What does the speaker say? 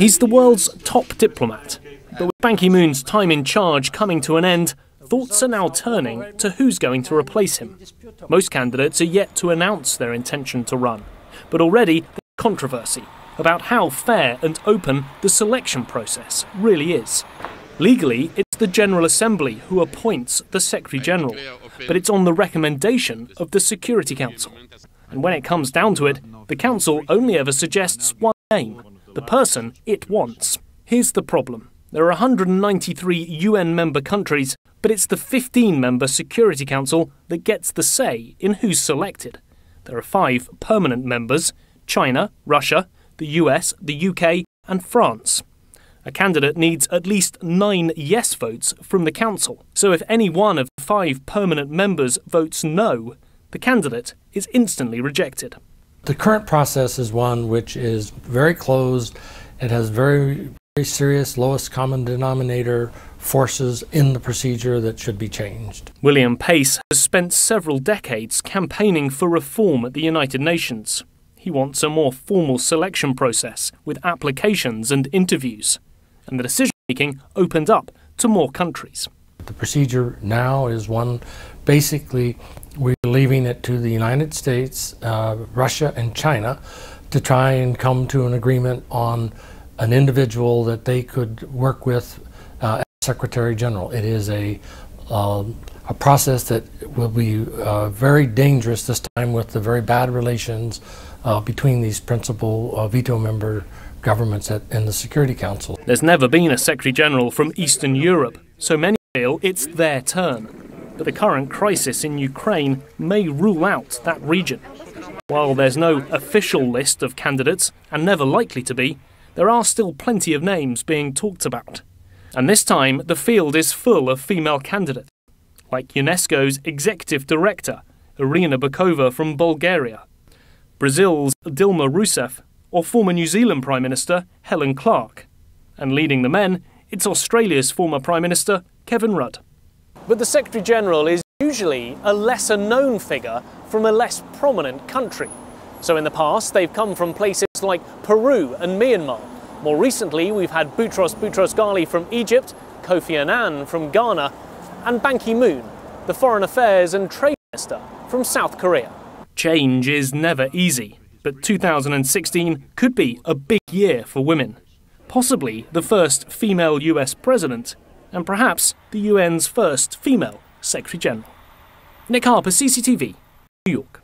He's the world's top diplomat, but with Ban Ki-moon's time in charge coming to an end, thoughts are now turning to who's going to replace him. Most candidates are yet to announce their intention to run, but already there's controversy about how fair and open the selection process really is. Legally, it's the General Assembly who appoints the Secretary-General, but it's on the recommendation of the Security Council. And when it comes down to it, the Council only ever suggests one name, the person it wants. Here's the problem. There are 193 UN member countries, but it's the 15-member Security Council that gets the say in who's selected. There are 5 permanent members: China, Russia, the US, the UK and France. A candidate needs at least 9 yes votes from the Council, so if any one of the 5 permanent members votes no, the candidate is instantly rejected. The current process is one which is very closed. It has very serious lowest common denominator forces in the procedure that should be changed. William Pace has spent several decades campaigning for reform at the United Nations. He wants a more formal selection process with applications and interviews, and the decision-making opened up to more countries. The procedure now is one, basically, we're leaving it to the United States, Russia and China to try and come to an agreement on an individual that they could work with as Secretary General. It is a process that will be very dangerous this time with the very bad relations between these principal veto member governments in the Security Council. There's never been a Secretary General from Eastern Europe, so many feel it's their turn. But the current crisis in Ukraine may rule out that region. While there's no official list of candidates, and never likely to be, there are still plenty of names being talked about. And this time, the field is full of female candidates, like UNESCO's Executive Director, Irina Bokova from Bulgaria, Brazil's Dilma Rousseff, or former New Zealand Prime Minister Helen Clark. And leading the men, it's Australia's former Prime Minister Kevin Rudd. But the Secretary-General is usually a lesser-known figure from a less prominent country. So in the past, they've come from places like Peru and Myanmar. More recently, we've had Boutros Ghali from Egypt, Kofi Annan from Ghana, and Ban Ki-moon, the Foreign Affairs and Trade Minister from South Korea. Change is never easy, but 2016 could be a big year for women. Possibly the first female US president, and perhaps the UN's first female Secretary-General. Nick Harper, CCTV, New York.